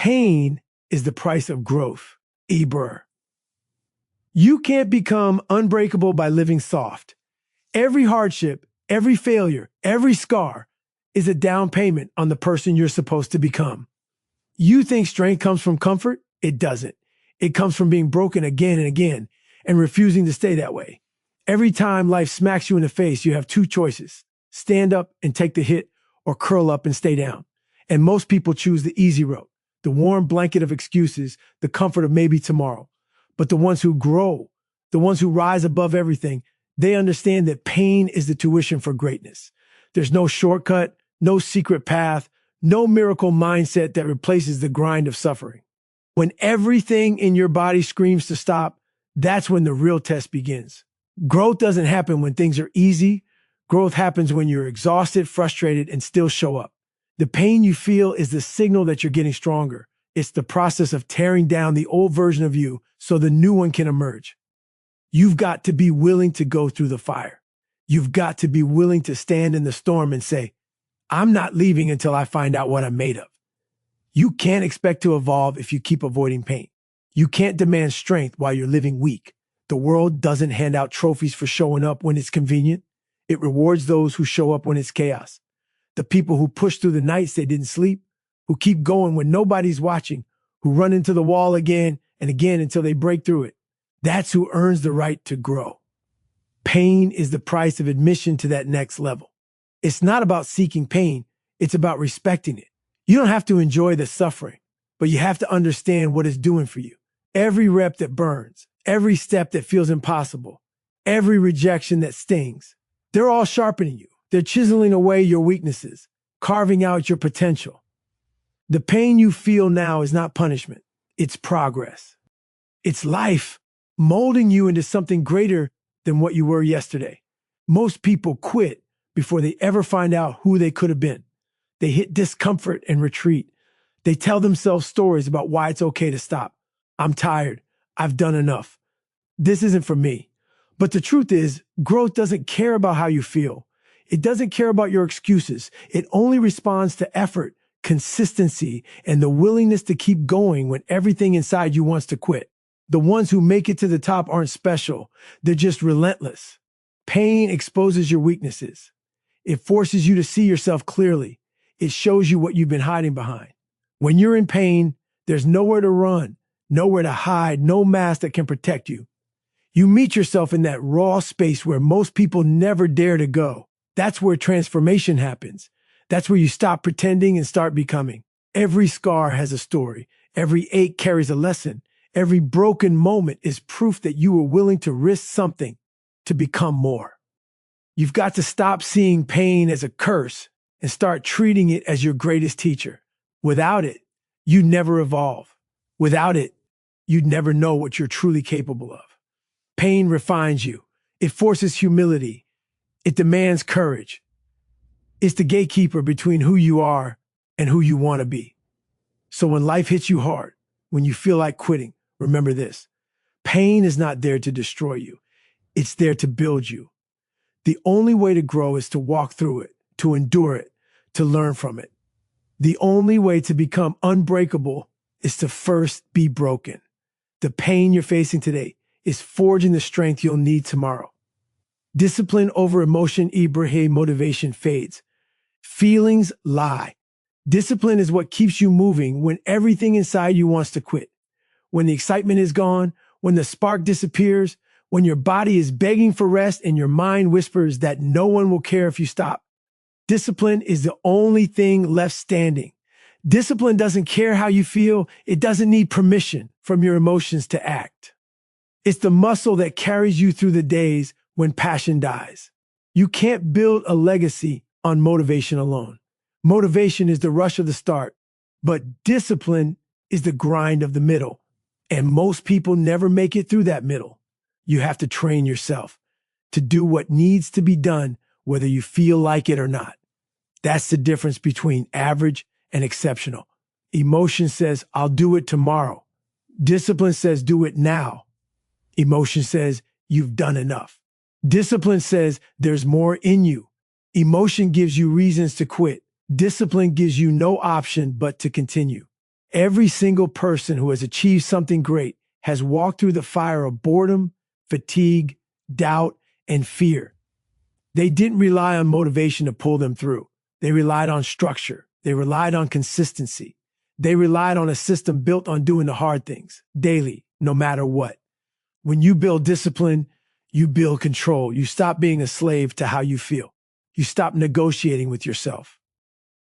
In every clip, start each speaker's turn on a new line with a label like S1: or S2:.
S1: Pain is the price of growth. 𝐾𝐨𝐮. You can't become unbreakable by living soft. Every hardship, every failure, every scar is a down payment on the person you're supposed to become. You think strength comes from comfort? It doesn't. It comes from being broken again and again and refusing to stay that way. Every time life smacks you in the face, you have two choices: stand up and take the hit, or curl up and stay down. And most people choose the easy road, the warm blanket of excuses, the comfort of maybe tomorrow. But the ones who grow, the ones who rise above everything, they understand that pain is the tuition for greatness. There's no shortcut, no secret path, no miracle mindset that replaces the grind of suffering. When everything in your body screams to stop, that's when the real test begins. Growth doesn't happen when things are easy. Growth happens when you're exhausted, frustrated, and still show up. The pain you feel is the signal that you're getting stronger. It's the process of tearing down the old version of you so the new one can emerge. You've got to be willing to go through the fire. You've got to be willing to stand in the storm and say, I'm not leaving until I find out what I'm made of. You can't expect to evolve if you keep avoiding pain. You can't demand strength while you're living weak. The world doesn't hand out trophies for showing up when it's convenient. It rewards those who show up when it's chaos. The people who push through the nights they didn't sleep, who keep going when nobody's watching, who run into the wall again and again until they break through it. That's who earns the right to grow. Pain is the price of admission to that next level. It's not about seeking pain. It's about respecting it. You don't have to enjoy the suffering, but you have to understand what it's doing for you. Every rep that burns, every step that feels impossible, every rejection that stings, they're all sharpening you. They're chiseling away your weaknesses, carving out your potential. The pain you feel now is not punishment. It's progress. It's life molding you into something greater than what you were yesterday. Most people quit before they ever find out who they could have been. They hit discomfort and retreat. They tell themselves stories about why it's okay to stop. I'm tired. I've done enough. This isn't for me. But the truth is, growth doesn't care about how you feel. It doesn't care about your excuses. It only responds to effort, consistency, and the willingness to keep going when everything inside you wants to quit. The ones who make it to the top aren't special. They're just relentless. Pain exposes your weaknesses. It forces you to see yourself clearly. It shows you what you've been hiding behind. When you're in pain, there's nowhere to run, nowhere to hide, no mask that can protect you. You meet yourself in that raw space where most people never dare to go. That's where transformation happens. That's where you stop pretending and start becoming. Every scar has a story. Every ache carries a lesson. Every broken moment is proof that you were willing to risk something to become more. You've got to stop seeing pain as a curse and start treating it as your greatest teacher. Without it, you'd never evolve. Without it, you'd never know what you're truly capable of. Pain refines you. It forces humility. It demands courage. It's the gatekeeper between who you are and who you want to be. So when life hits you hard, when you feel like quitting, remember this: pain is not there to destroy you. It's there to build you. The only way to grow is to walk through it, to endure it, to learn from it. The only way to become unbreakable is to first be broken. The pain you're facing today is forging the strength you'll need tomorrow. Discipline over emotion, 𝐾𝐨𝐿, motivation fades. Feelings lie. Discipline is what keeps you moving when everything inside you wants to quit. When the excitement is gone, when the spark disappears, when your body is begging for rest and your mind whispers that no one will care if you stop. Discipline is the only thing left standing. Discipline doesn't care how you feel. It doesn't need permission from your emotions to act. It's the muscle that carries you through the days when passion dies. You can't build a legacy on motivation alone. Motivation is the rush of the start, but discipline is the grind of the middle. And most people never make it through that middle. You have to train yourself to do what needs to be done, whether you feel like it or not. That's the difference between average and exceptional. Emotion says, I'll do it tomorrow. Discipline says, do it now. Emotion says, you've done enough. Discipline says, there's more in you. Emotion gives you reasons to quit. Discipline gives you no option but to continue. Every single person who has achieved something great has walked through the fire of boredom, fatigue, doubt, and fear. They didn't rely on motivation to pull them through. They relied on structure. They relied on consistency. They relied on a system built on doing the hard things daily, no matter what. When you build discipline, you build control. You stop being a slave to how you feel. You stop negotiating with yourself.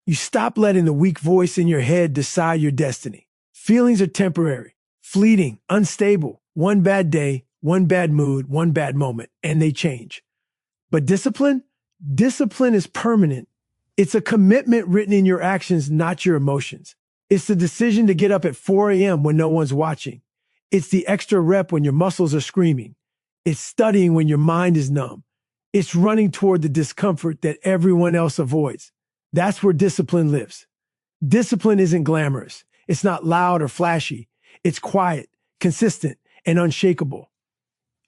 S1: You stop letting the weak voice in your head decide your destiny. Feelings are temporary, fleeting, unstable. One bad day, one bad mood, one bad moment, and they change. But discipline? Discipline is permanent. It's a commitment written in your actions, not your emotions. It's the decision to get up at 4 a.m. when no one's watching. It's the extra rep when your muscles are screaming. It's studying when your mind is numb. It's running toward the discomfort that everyone else avoids. That's where discipline lives. Discipline isn't glamorous. It's not loud or flashy. It's quiet, consistent, and unshakable.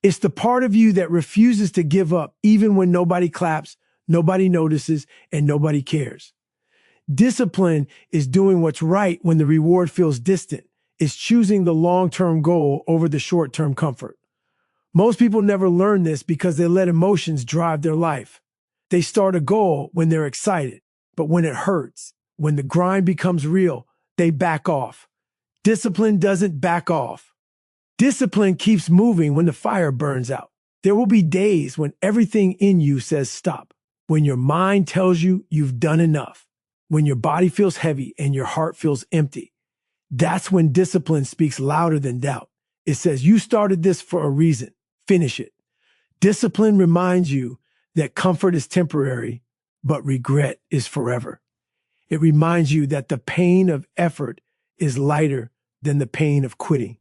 S1: It's the part of you that refuses to give up even when nobody claps, nobody notices, and nobody cares. Discipline is doing what's right when the reward feels distant. It's choosing the long-term goal over the short-term comfort. Most people never learn this because they let emotions drive their life. They start a goal when they're excited, but when it hurts, when the grind becomes real, they back off. Discipline doesn't back off. Discipline keeps moving when the fire burns out. There will be days when everything in you says stop, when your mind tells you you've done enough, when your body feels heavy and your heart feels empty. That's when discipline speaks louder than doubt. It says, you started this for a reason. Finish it. Discipline reminds you that comfort is temporary, but regret is forever. It reminds you that the pain of effort is lighter than the pain of quitting.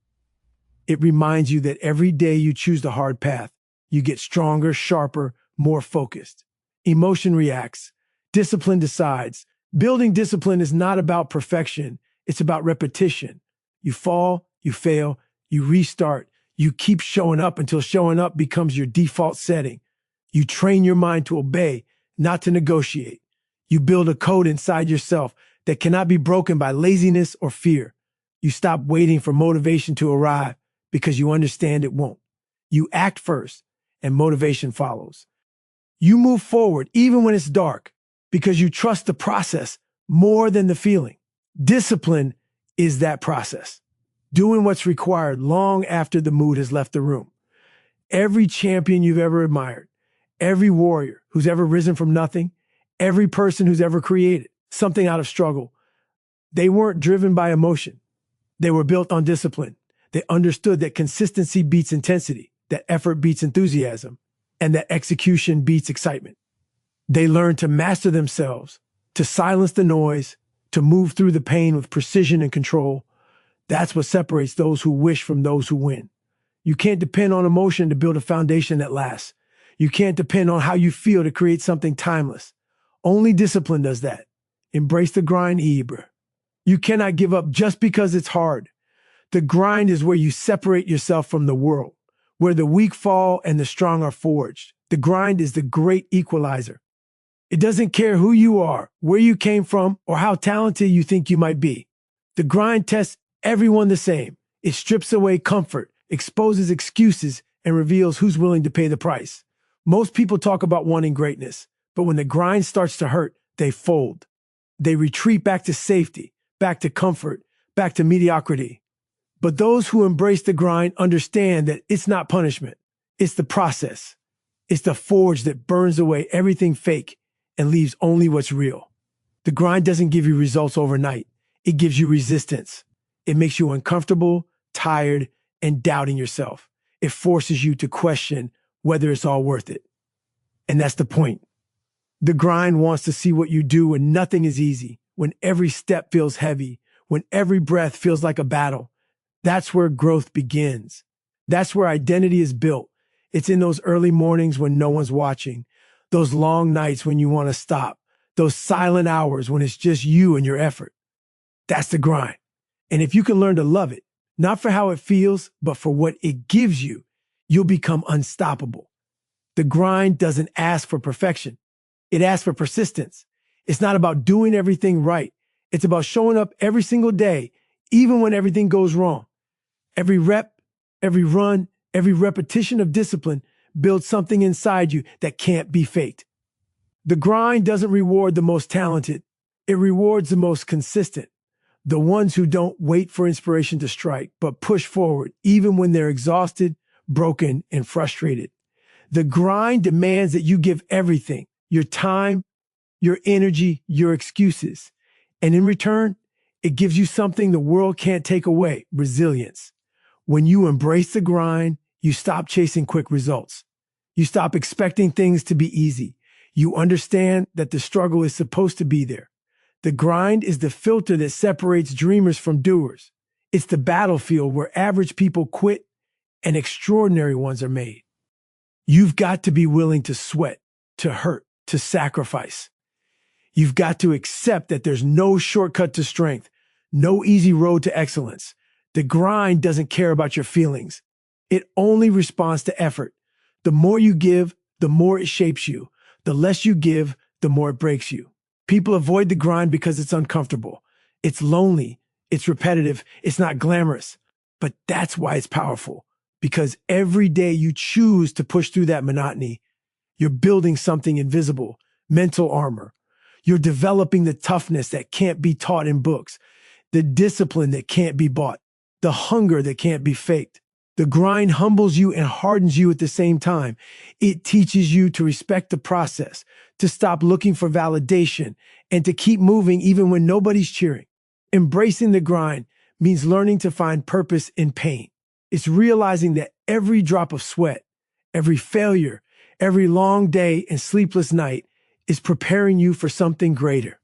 S1: It reminds you that every day you choose the hard path, you get stronger, sharper, more focused. Emotion reacts. Discipline decides. Building discipline is not about perfection. It's about repetition. You fall, you fail, you restart. You keep showing up until showing up becomes your default setting. You train your mind to obey, not to negotiate. You build a code inside yourself that cannot be broken by laziness or fear. You stop waiting for motivation to arrive because you understand it won't. You act first, and motivation follows. You move forward even when it's dark because you trust the process more than the feeling. Discipline is that process, doing what's required long after the mood has left the room. Every champion you've ever admired, every warrior who's ever risen from nothing, every person who's ever created something out of struggle, they weren't driven by emotion. They were built on discipline. They understood that consistency beats intensity, that effort beats enthusiasm, and that execution beats excitement. They learned to master themselves, to silence the noise, to move through the pain with precision and control. That's what separates those who wish from those who win. You can't depend on emotion to build a foundation that lasts. You can't depend on how you feel to create something timeless. Only discipline does that. Embrace the grind, 𝐷. You cannot give up just because it's hard. The grind is where you separate yourself from the world, where the weak fall and the strong are forged. The grind is the great equalizer. It doesn't care who you are, where you came from, or how talented you think you might be. The grind tests everyone the same. It strips away comfort, exposes excuses, and reveals who's willing to pay the price. Most people talk about wanting greatness, but when the grind starts to hurt, they fold. They retreat back to safety, back to comfort, back to mediocrity. But those who embrace the grind understand that it's not punishment. It's the process. It's the forge that burns away everything fake and leaves only what's real. The grind doesn't give you results overnight. It gives you resistance. It makes you uncomfortable, tired, and doubting yourself. It forces you to question whether it's all worth it. And that's the point. The grind wants to see what you do when nothing is easy, when every step feels heavy, when every breath feels like a battle. That's where growth begins. That's where identity is built. It's in those early mornings when no one's watching, those long nights when you want to stop, those silent hours when it's just you and your effort. That's the grind. And if you can learn to love it, not for how it feels, but for what it gives you, you'll become unstoppable. The grind doesn't ask for perfection. It asks for persistence. It's not about doing everything right. It's about showing up every single day, even when everything goes wrong. Every rep, every run, every repetition of discipline builds something inside you that can't be faked. The grind doesn't reward the most talented. It rewards the most consistent. The ones who don't wait for inspiration to strike, but push forward even when they're exhausted, broken, and frustrated. The grind demands that you give everything, your time, your energy, your excuses. And in return, it gives you something the world can't take away, resilience. When you embrace the grind, you stop chasing quick results. You stop expecting things to be easy. You understand that the struggle is supposed to be there. The grind is the filter that separates dreamers from doers. It's the battlefield where average people quit and extraordinary ones are made. You've got to be willing to sweat, to hurt, to sacrifice. You've got to accept that there's no shortcut to strength, no easy road to excellence. The grind doesn't care about your feelings. It only responds to effort. The more you give, the more it shapes you. The less you give, the more it breaks you. People avoid the grind because it's uncomfortable. It's lonely. It's repetitive. It's not glamorous. But that's why it's powerful. Because every day you choose to push through that monotony, you're building something invisible, mental armor. You're developing the toughness that can't be taught in books, the discipline that can't be bought, the hunger that can't be faked. The grind humbles you and hardens you at the same time. It teaches you to respect the process, to stop looking for validation, and to keep moving even when nobody's cheering. Embracing the grind means learning to find purpose in pain. It's realizing that every drop of sweat, every failure, every long day and sleepless night is preparing you for something greater.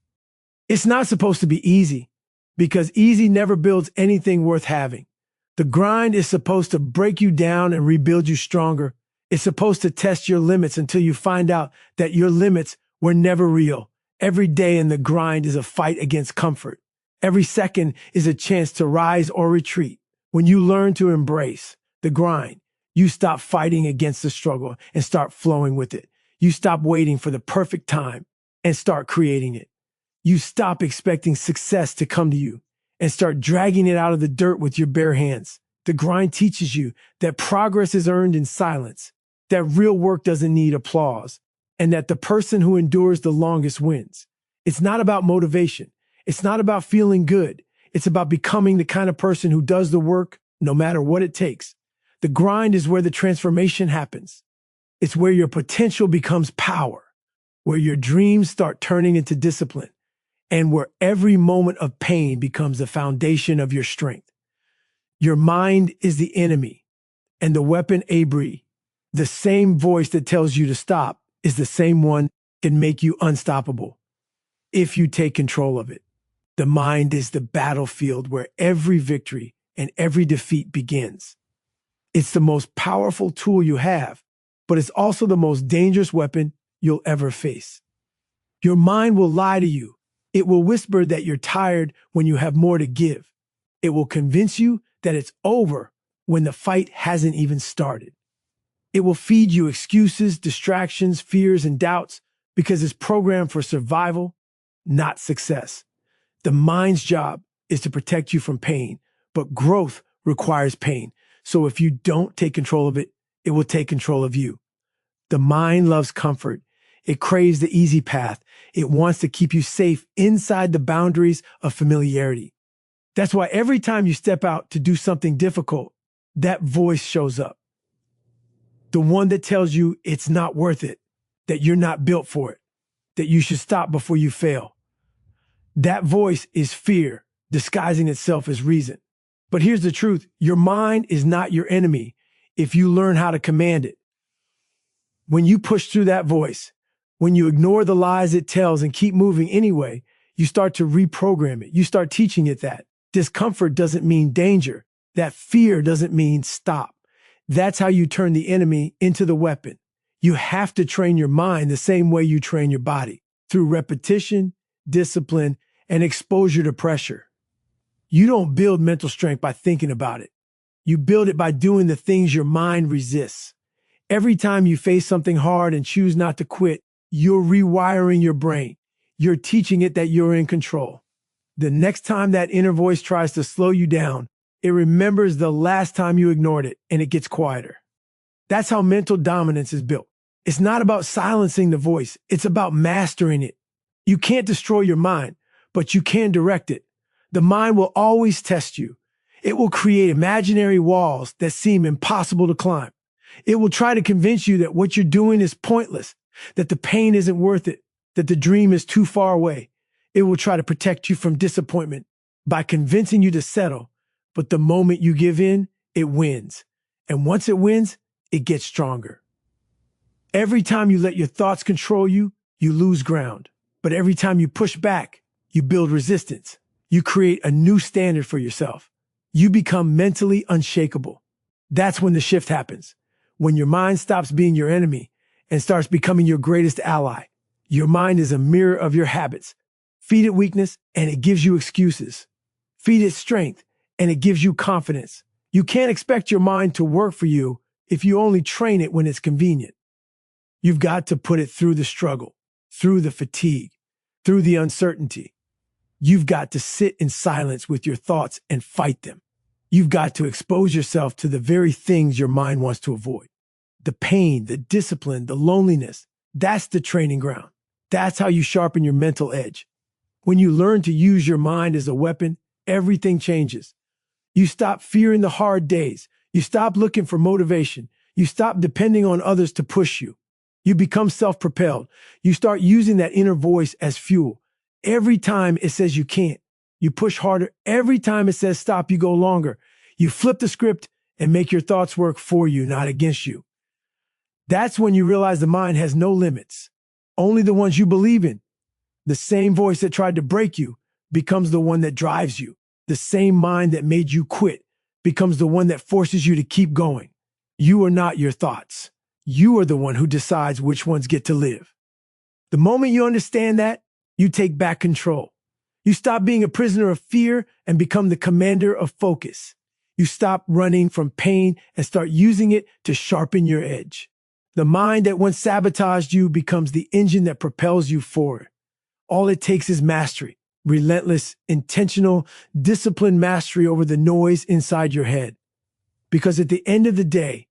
S1: It's not supposed to be easy, because easy never builds anything worth having. The grind is supposed to break you down and rebuild you stronger. It's supposed to test your limits until you find out that your limits were never real. Every day in the grind is a fight against comfort. Every second is a chance to rise or retreat. When you learn to embrace the grind, you stop fighting against the struggle and start flowing with it. You stop waiting for the perfect time and start creating it. You stop expecting success to come to you and start dragging it out of the dirt with your bare hands. The grind teaches you that progress is earned in silence, that real work doesn't need applause, and that the person who endures the longest wins. It's not about motivation. It's not about feeling good. It's about becoming the kind of person who does the work no matter what it takes. The grind is where the transformation happens. It's where your potential becomes power, where your dreams start turning into discipline, and where every moment of pain becomes the foundation of your strength. Your mind is the enemy, and the weapon 𝐴𝐵, the same voice that tells you to stop, is the same one that can make you unstoppable if you take control of it. The mind is the battlefield where every victory and every defeat begins. It's the most powerful tool you have, but it's also the most dangerous weapon you'll ever face. Your mind will lie to you. It will whisper that you're tired when you have more to give. It will convince you that it's over when the fight hasn't even started. It will feed you excuses, distractions, fears, and doubts because it's programmed for survival, not success. The mind's job is to protect you from pain, but growth requires pain. So if you don't take control of it, it will take control of you. The mind loves comfort. It craves the easy path. It wants to keep you safe inside the boundaries of familiarity. That's why every time you step out to do something difficult, that voice shows up. The one that tells you it's not worth it, that you're not built for it, that you should stop before you fail. That voice is fear, disguising itself as reason. But here's the truth. Your mind is not your enemy if you learn how to command it. When you push through that voice, when you ignore the lies it tells and keep moving anyway, you start to reprogram it. You start teaching it that discomfort doesn't mean danger. That fear doesn't mean stop. That's how you turn the enemy into the weapon. You have to train your mind the same way you train your body, through repetition, discipline, and exposure to pressure. You don't build mental strength by thinking about it. You build it by doing the things your mind resists. Every time you face something hard and choose not to quit, you're rewiring your brain. You're teaching it that you're in control. The next time that inner voice tries to slow you down, it remembers the last time you ignored it and it gets quieter. That's how mental dominance is built. It's not about silencing the voice. It's about mastering it. You can't destroy your mind, but you can direct it. The mind will always test you. It will create imaginary walls that seem impossible to climb. It will try to convince you that what you're doing is pointless, that the pain isn't worth it, that the dream is too far away. It will try to protect you from disappointment by convincing you to settle. But the moment you give in, it wins. And once it wins, it gets stronger. Every time you let your thoughts control you, you lose ground. But every time you push back, you build resistance. You create a new standard for yourself. You become mentally unshakable. That's when the shift happens. When your mind stops being your enemy and starts becoming your greatest ally. Your mind is a mirror of your habits. Feed it weakness and it gives you excuses. Feed it strength and it gives you confidence. You can't expect your mind to work for you if you only train it when it's convenient. You've got to put it through the struggle, through the fatigue, through the uncertainty. You've got to sit in silence with your thoughts and fight them. You've got to expose yourself to the very things your mind wants to avoid. The pain, the discipline, the loneliness, that's the training ground. That's how you sharpen your mental edge. When you learn to use your mind as a weapon, everything changes. You stop fearing the hard days. You stop looking for motivation. You stop depending on others to push you. You become self-propelled. You start using that inner voice as fuel. Every time it says you can't, you push harder. Every time it says stop, you go longer. You flip the script and make your thoughts work for you, not against you. That's when you realize the mind has no limits, only the ones you believe in. The same voice that tried to break you becomes the one that drives you. The same mind that made you quit becomes the one that forces you to keep going. You are not your thoughts. You are the one who decides which ones get to live. The moment you understand that, you take back control. You stop being a prisoner of fear and become the commander of focus. You stop running from pain and start using it to sharpen your edge. The mind that once sabotaged you becomes the engine that propels you forward. All it takes is mastery, relentless, intentional, disciplined mastery over the noise inside your head. Because at the end of the day,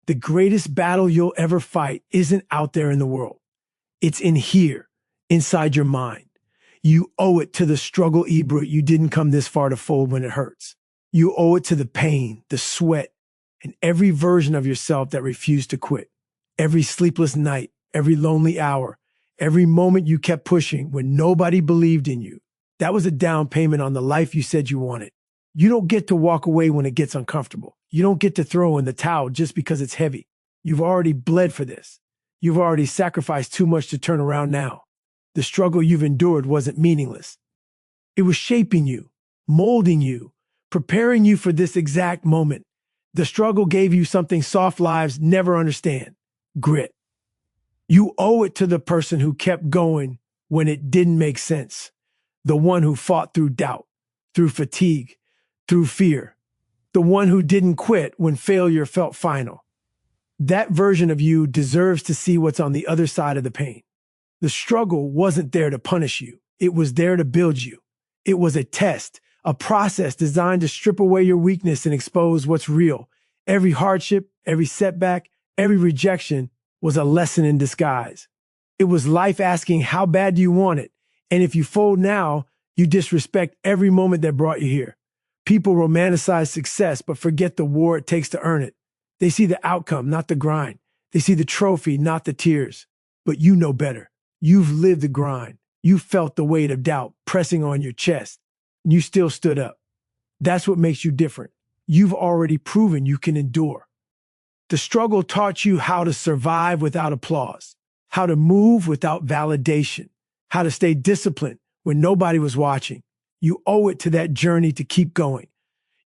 S1: the greatest battle you'll ever fight isn't out there in the world. It's in here, inside your mind. You owe it to the struggle, 𝐸 you didn't come this far to fold when it hurts. You owe it to the pain, the sweat, and every version of yourself that refused to quit. Every sleepless night, every lonely hour, every moment you kept pushing when nobody believed in you. That was a down payment on the life you said you wanted. You don't get to walk away when it gets uncomfortable. You don't get to throw in the towel just because it's heavy. You've already bled for this. You've already sacrificed too much to turn around now. The struggle you've endured wasn't meaningless. It was shaping you, molding you, preparing you for this exact moment. The struggle gave you something soft lives never understand: grit. You owe it to the person who kept going when it didn't make sense. The one who fought through doubt, through fatigue, through fear. The one who didn't quit when failure felt final. That version of you deserves to see what's on the other side of the pain. The struggle wasn't there to punish you. It was there to build you. It was a test, a process designed to strip away your weakness and expose what's real. Every hardship, every setback, every rejection was a lesson in disguise. It was life asking, how bad do you want it? And if you fold now, you disrespect every moment that brought you here. People romanticize success, but forget the war it takes to earn it. They see the outcome, not the grind. They see the trophy, not the tears. But you know better. You've lived the grind. You felt the weight of doubt pressing on your chest. You still stood up. That's what makes you different. You've already proven you can endure. The struggle taught you how to survive without applause, how to move without validation, how to stay disciplined when nobody was watching. You owe it to that journey to keep going.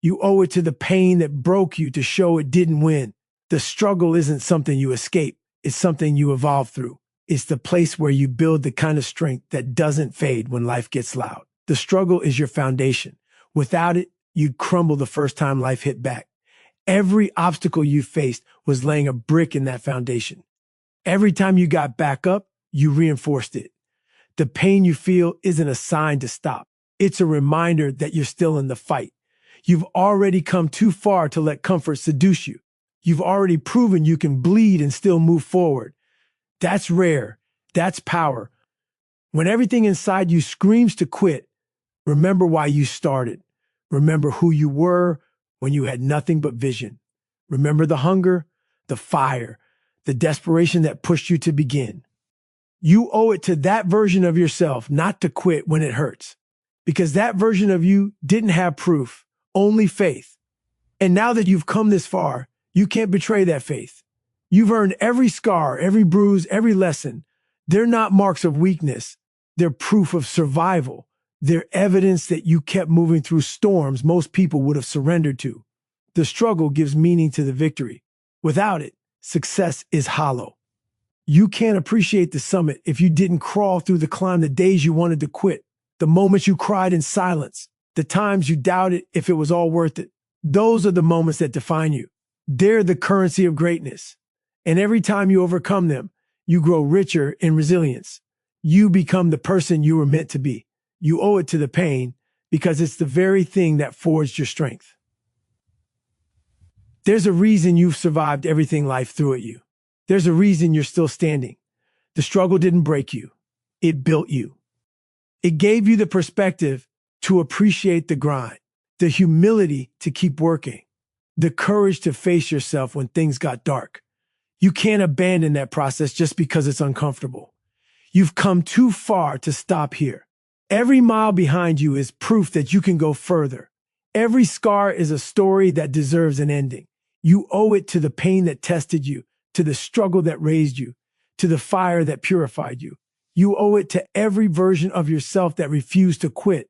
S1: You owe it to the pain that broke you to show it didn't win. The struggle isn't something you escape. It's something you evolve through. It's the place where you build the kind of strength that doesn't fade when life gets loud. The struggle is your foundation. Without it, you'd crumble the first time life hit back. Every obstacle you faced was laying a brick in that foundation. Every time you got back up, you reinforced it. The pain you feel isn't a sign to stop. It's a reminder that you're still in the fight. You've already come too far to let comfort seduce you. You've already proven you can bleed and still move forward. That's rare. That's power. When everything inside you screams to quit, remember why you started. Remember who you were when you had nothing but vision. Remember the hunger, the fire, the desperation that pushed you to begin. You owe it to that version of yourself not to quit when it hurts, because that version of you didn't have proof, only faith. And now that you've come this far, you can't betray that faith. You've earned every scar, every bruise, every lesson. They're not marks of weakness. They're proof of survival. They're evidence that you kept moving through storms most people would have surrendered to. The struggle gives meaning to the victory. Without it, success is hollow. You can't appreciate the summit if you didn't crawl through the climb, the days you wanted to quit, the moments you cried in silence, the times you doubted if it was all worth it. Those are the moments that define you. They're the currency of greatness. And every time you overcome them, you grow richer in resilience. You become the person you were meant to be. You owe it to the pain because it's the very thing that forged your strength. There's a reason you've survived everything life threw at you. There's a reason you're still standing. The struggle didn't break you. It built you. It gave you the perspective to appreciate the grind, the humility to keep working, the courage to face yourself when things got dark. You can't abandon that process just because it's uncomfortable. You've come too far to stop here. Every mile behind you is proof that you can go further. Every scar is a story that deserves an ending. You owe it to the pain that tested you, to the struggle that raised you, to the fire that purified you. You owe it to every version of yourself that refused to quit.